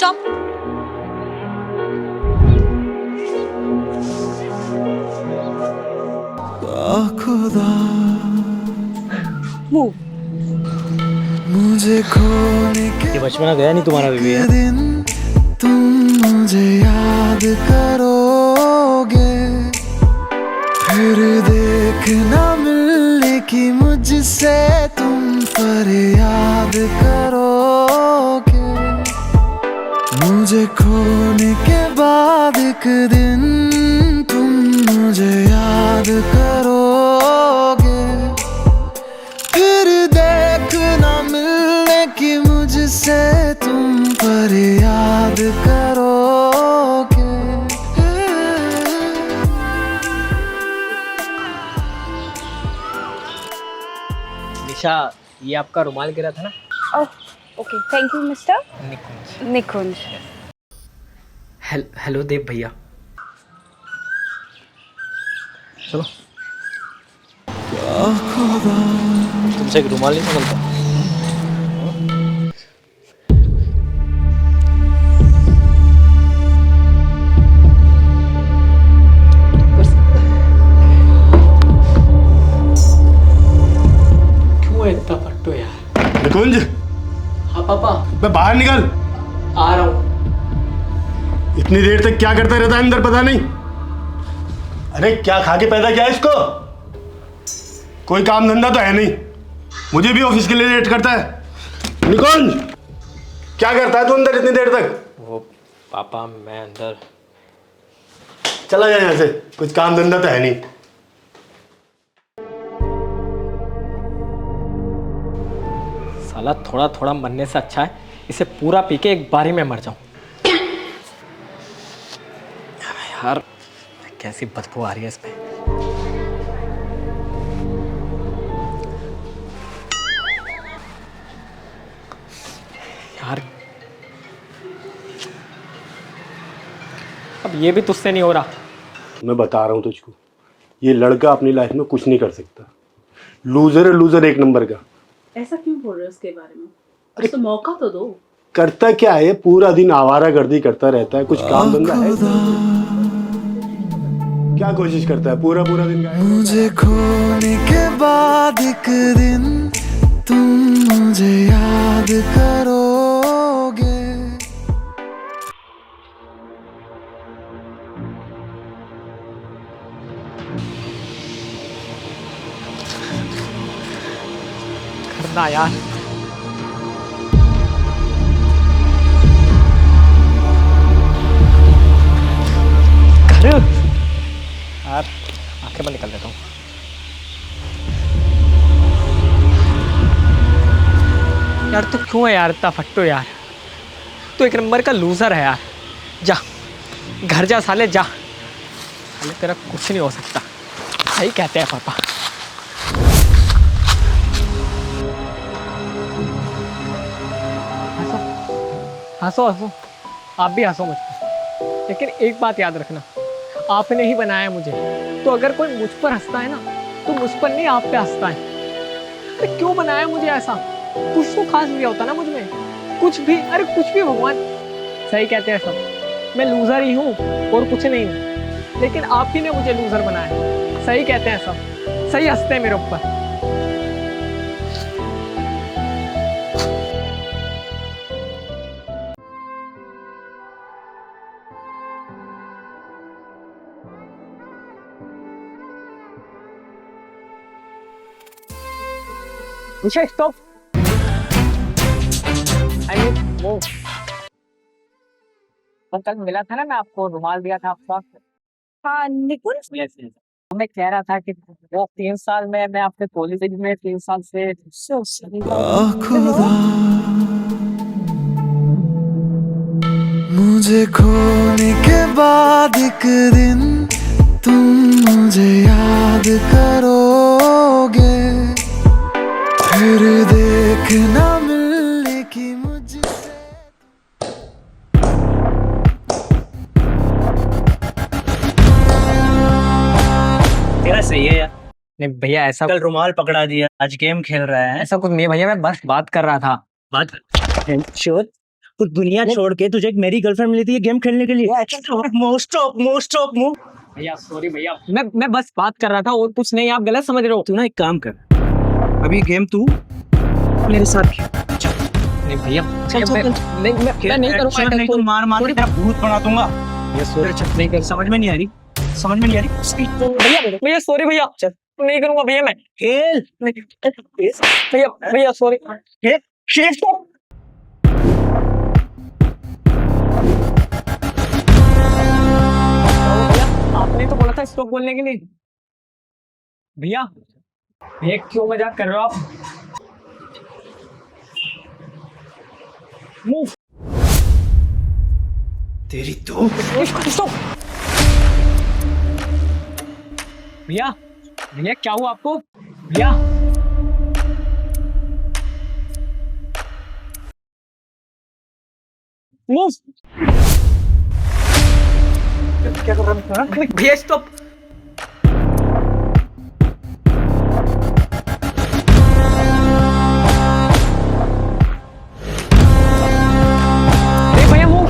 Stop. खुदा move. मुझे खोने के ये बचपना गया नहीं तुम्हारा बीवी है? दिन तुम मुझे याद करोगे, फिर देखना मिलने की मुझसे तुम पर याद करोगे। मुझे खोने के बाद एक दिन तुम मुझे याद करोगे, फिर देखना मिलने की मुझसे तुम पर याद करोगे। निशा, ये आपका रुमाल गिरा था ना? Oh okay, thank you mister Nikunj. Nikunj. Hello Dev भैया। चलो, तुमसे एक रुमाल नहीं निकलता? क्यों है इतना फट्टो यार? निकुंज, हाँ पापा, मैं बाहर निकल। आ रहा हूँ। इतनी देर तक क्या करता रहता है अंदर, पता नहीं। अरे क्या खा के पैदा किया इसको? कोई काम धंधा तो है नहीं, मुझे भी ऑफिस के लिए लेट करता है। निकुंज, क्या करता है तू अंदर इतनी देर तक? वो पापा, मैं अंदर। चला जा यहाँ से, कुछ काम धंधा तो है नहीं। साला थोड़ा थोड़ा मरने से अच्छा है इसे पूरा पी के एक बारी में मर जाऊं। यार कैसी बदबू आ रही है इसमें। यार अब ये भी तुझसे नहीं हो रहा। मैं बता रहा हूँ तुझको, ये लड़का अपनी लाइफ में कुछ नहीं कर सकता। लूजर है, लूजर एक नंबर का। ऐसा क्यों बोल रहे हो उसके बारे में? अरे तो मौका तो दो। करता क्या है, पूरा दिन आवारागर्दी करता रहता है, कुछ काम धंधा है? क्या कोशिश करता है पूरा पूरा दिन? मुझे खोने के बाद एक दिन तुम मुझे याद करोगे। करना यार। कर यार, आंखें बंद निकल देता हूँ। यार तू क्यों है यार इतना फट्टू यार? तू एक नंबर का लूजर है यार। जा घर जा साले, जा साले, तेरा कुछ नहीं हो सकता। सही कहते हैं पापा। हंसो हंसो, आप भी हंसो मुझ पर, लेकिन एक बात याद रखना, आपने ही बनाया मुझे, तो अगर कोई मुझ पर हंसता है ना तो मुझ पर नहीं, आप पे हंसता है। अरे क्यों बनाया मुझे ऐसा? कुछ तो खास दिया होता ना मुझ में, कुछ भी। अरे कुछ भी भगवान। सही कहते हैं सब, मैं लूजर ही हूँ और कुछ नहीं हूँ, लेकिन आप ही ने मुझे लूजर बनाया। सही कहते हैं सब, सही हंसते हैं मेरे ऊपर। निशा स्टॉप। वो कल मिला था ना, मैं आपको रुमाल दिया था आपका। हाँ निकुंज। मैं कह रहा था कि वो 3 साल में मैं आपके कॉलेज में 3 साल से खुदा मुझे खोने के बाद एक दिन तुम मुझे याद करोगे, फिर देखना मिलने की मुझसे। तेरा सही है यार। नहीं भैया, ऐसा कल रुमाल पकड़ा दिया, आज गेम खेल रहा है। ऐसा कुछ नहीं है भैया, मैं बस बात कर रहा था। बात श्योर? कुछ दुनिया छोड़ के तुझे एक मेरी गर्लफ्रेंड मिली थी ये गेम खेलने के लिए। Stop move. भैया सॉरी भैया, मैं बस बात कर रहा था और कुछ नहीं, आप गलत समझ रहे हो। तू ना एक काम कर, अभी गेम तू मेरे साथ खेल। नहीं भैया, चल, चल, चल। मैं नहीं करूंगा। नहीं तो मार के तेरा भूत बना दूंगा। ये सॉरी नहीं कर, समझ में नहीं आ रही। भैया सॉरी भैया, नहीं करूंगा भैया मैं। खेल भैया सॉरी। आपने तो बोला था स्टॉप बोलने के लिए। भैया क्यों मजाक कर रहे हो आप? मूव। तेरी तो स्टॉप। भैया क्या हुआ आपको? भैया मूव। क्या कर रहा है भैया? स्टॉप। भैया मूव।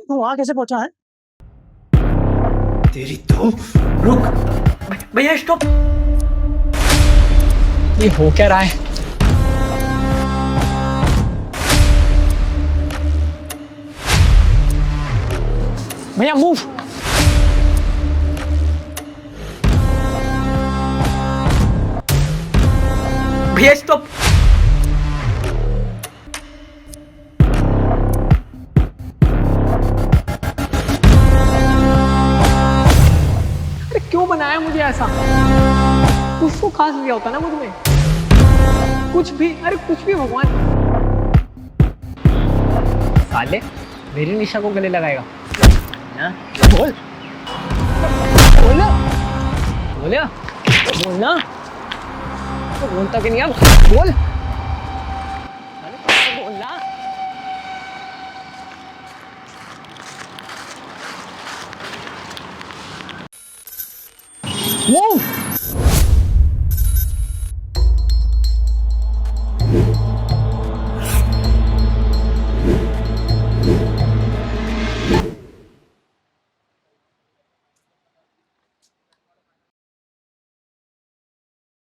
तू वहां कैसे पहुंचा है? तेरी तो रुक। भैया स्टॉप। ये हो क्या रहा है? भैया मूव। भैया स्टॉप। अरे क्यों बनाया मुझे ऐसा? कुछ तो खास लिया होता ना मुझ में, कुछ भी। अरे कुछ भी भगवान। साले मेरी निशा को गले लगाएगा। बोल बोलना बोलना तो बोलता कि नहीं अब? बोल बोलना। मूव।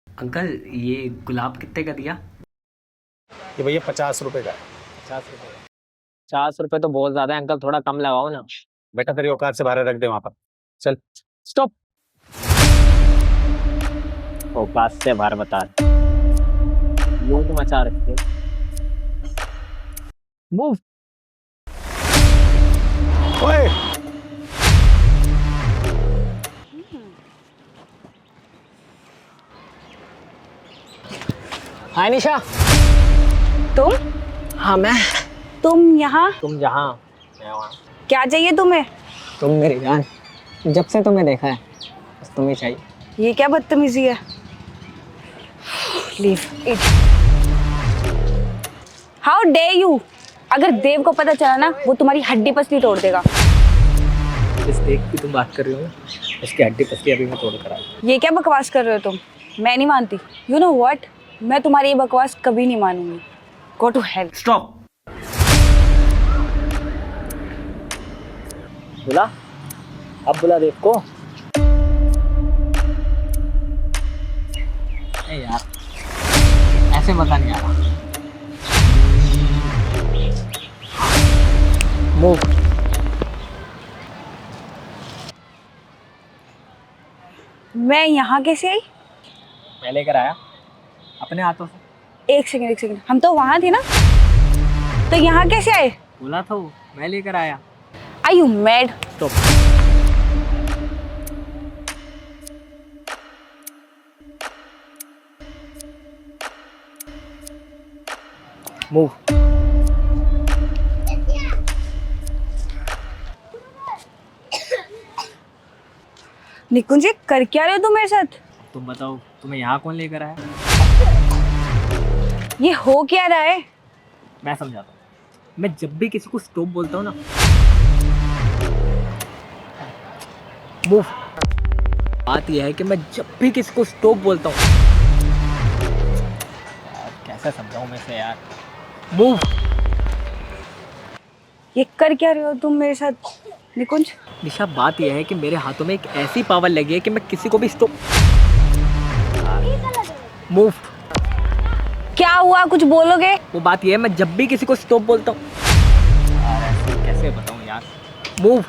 अंकल ये गुलाब कितने का दिया? ये भैया 50 रुपए का है। 50 रुपए तो बहुत ज्यादा है अंकल, थोड़ा कम लगाओ ना। बेटा तेरी औकात से बाहर रख दे वहां पर। चल स्टॉप। औकात से बाहर बता। लोग मचा रखे। मूव। ओए हाय निशा। तुम हाँ मैं। तुम यहाँ तुम जहाँ मैं वहाँ। क्या चाहिए तुम्हें? तुम मेरी जान, जब से तुम्हें देखा है बस तुम्हें चाहिए। ये क्या बदतमीजी है? Leave it. How day you! अगर देव को पता चला ना, वो तुम्हारी हड्डी पसली तोड़ देगा। जिस देव की तुम बात कर रही हो ना, उसकी हड्डी पसली अभी मैं तोड़ कर आया। ये क्या बकवास कर रहे हो तुम? मैं नहीं मानती। यू नो व्हाट, मैं तुम्हारी ये बकवास कभी नहीं मानूंगी। Go to hell. स्टॉप। बुला, अब बुला देव को। नहीं यार, ऐसे मजा नहीं आ रहा। मूव। मैं यहाँ कैसे आई? मैं लेकर आया अपने हाथों से। एक सेकंड, हम तो वहां थे ना, तो यहाँ कैसे आए? बोला था वो, मैं लेकर आया। Are you mad? Stop. Move. Nikunj ji, कर क्या रहे हो तुम मेरे साथ? तुम बताओ, तुम्हें यहाँ कौन लेकर आया? ये हो क्या रहा है? मैं समझाता हूँ। मैं जब भी किसी को स्टॉप बोलता हूँ ना, मूव। बात यह है कि मैं जब भी किसी को स्टॉप बोलता हूँ, कैसे कैसे समझाऊं मैं से यार। मूव। ये कर क्या रहे हो तुम मेरे साथ निकुंज? निशा बात यह है कि मेरे हाथों में एक ऐसी पावर लगी है कि मैं किसी को भी स्टॉप। मूव। क्या हुआ, कुछ बोलोगे? वो बात यह है मैं जब भी किसी को स्टॉप बोलता हूँ यार ऐसे कैसे बताऊँ यार। मूव।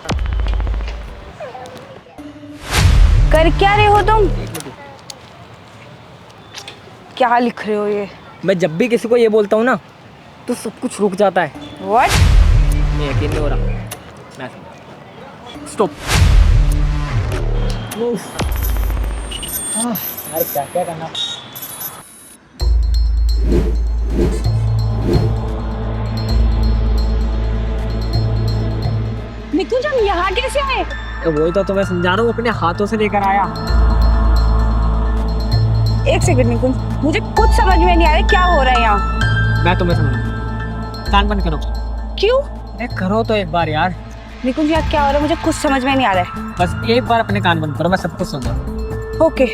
कर क्या रहे हो तुम? क्या लिख रहे हो ये? मैं जब भी किसी को ये बोलता हूँ ना तो सब कुछ रुक जाता है। व्हाट? मैं यकीन नहीं हो रहा। मैं स्टॉप। यार क्या क्या करना। निकुंज हम यहाँ कैसे आए? तो वही तो तुम्हें समझा रहा हूँ, अपने हाथों से लेकर आया। एक सेकंड निकुंज, मुझे कुछ समझ में नहीं आ रहा क्या हो रहा है यहाँ। मैं तुम्हें समझा। कान बंद करो। क्यों? अरे करो तो एक बार यार। निकुंज यहाँ क्या हो रहा है मुझे कुछ समझ में नहीं आ रहा है। बस एक बार अपने कान बंद करो, मैं सब कुछ समझा। ओके।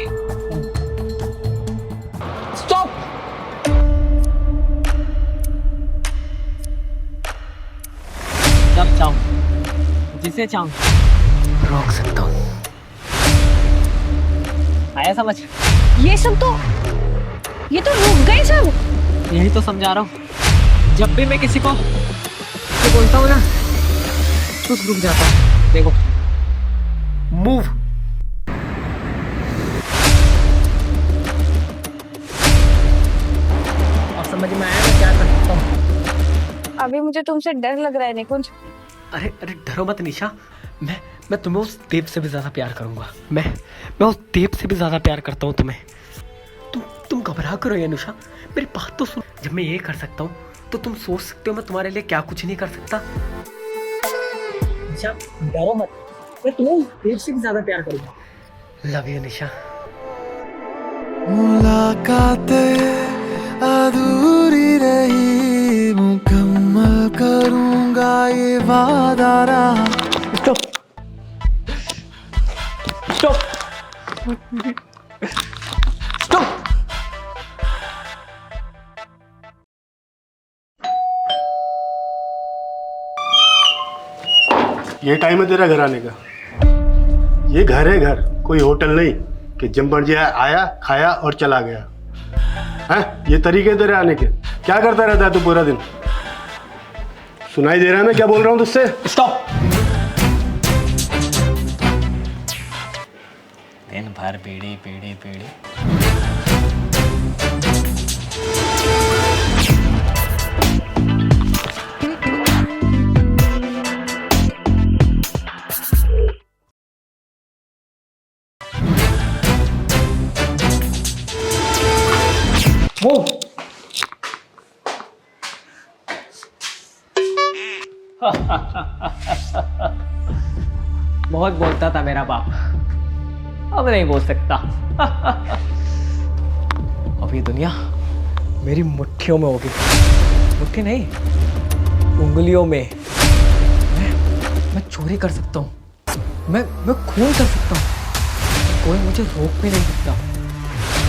स्टॉप। जब चाहूं जिसे चाहूं रोक सकता हूँ। आया समझ? ये तो रुक गए सब। यही तो समझा रहा हूँ। जब भी मैं किसी को बोलता हूँ ना तो रुक जाता हूँ। देखो मूव। अब समझ में आया मैं क्या कर सकता हूँ। अभी मुझे तुमसे डर लग रहा है निकुंज। अरे अरे डरो मत निशा। मैं तुम्हें उस देव से भी ज्यादा प्यार करूंगा। मैं उस देव से भी ज्यादा प्यार करता हूँ तुम्हें। तुम घबरा करो या निशा, मेरी बात तो सुन। जब मैं ये कर सकता हूँ तो तुम सोच सकते हो मैं तुम्हारे लिए क्या कुछ नहीं कर सकता। निशा डरो मत, मैं तुम्हें उस देव से भी ज्यादा प्यार करूंगा। लव यू निशा। मुलाकातें अधूरी रही, मुकम्मल करूंगा ये वादा रहा। Stop stop stop. ये टाइम है तेरा घर आने का? ये घर है घर, कोई होटल नहीं कि जब मर्जी आया खाया और चला गया है। ये तरीके तेरे आने के? क्या करता रहता है तू पूरा दिन? सुनाई दे रहा है मैं क्या बोल रहा हूँ तुझसे? स्टॉप। दिन भर पीढ़ी पीढ़ी पीढ़ी। मूव। बहुत बोलता था मेरा बाप, अब नहीं बोल सकता। अब ये दुनिया मेरी मुट्ठियों में होगी। मुट्ठी नहीं, उंगलियों में। मैं चोरी कर सकता हूँ, मैं खून कर सकता हूँ। कोई मुझे रोक भी नहीं सकता।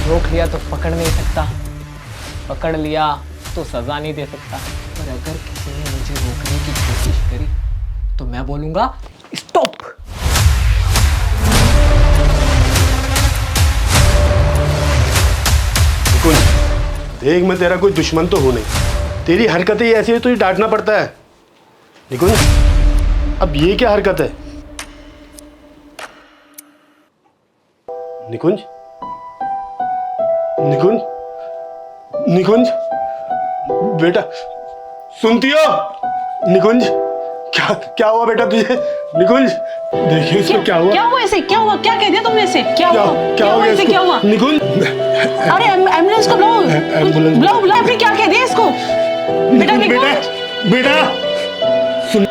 रोक लिया तो पकड़ नहीं सकता, पकड़ लिया तो सजा नहीं दे सकता। पर अगर किसी ने मुझे रोकने की कोशिश करी तो मैं बोलूंगा स्टॉप। निकुंज देख, मैं तेरा कोई दुश्मन तो हूं नहीं, तेरी हरकतें ऐसी है तो ये डांटना पड़ता है। निकुंज अब ये क्या हरकत है? निकुंज निकुंज निकुंज बेटा, सुनती हो? निकुंज क्या हुआ बेटा तुझे? निकुंज देखिए इसको क्या हुआ। क्या हुआ ऐसे? क्या हुआ? क्या कह दिया तुमने ऐसे? क्या हुआ? क्या हुआ ऐसे? इसको? क्या हुआ? निकुंज अरे एम्बुलेंस को बुलाओ। एम्बुलेंस बुलाओ। आपने क्या कह दिया इसको? बेटा बेटा सुन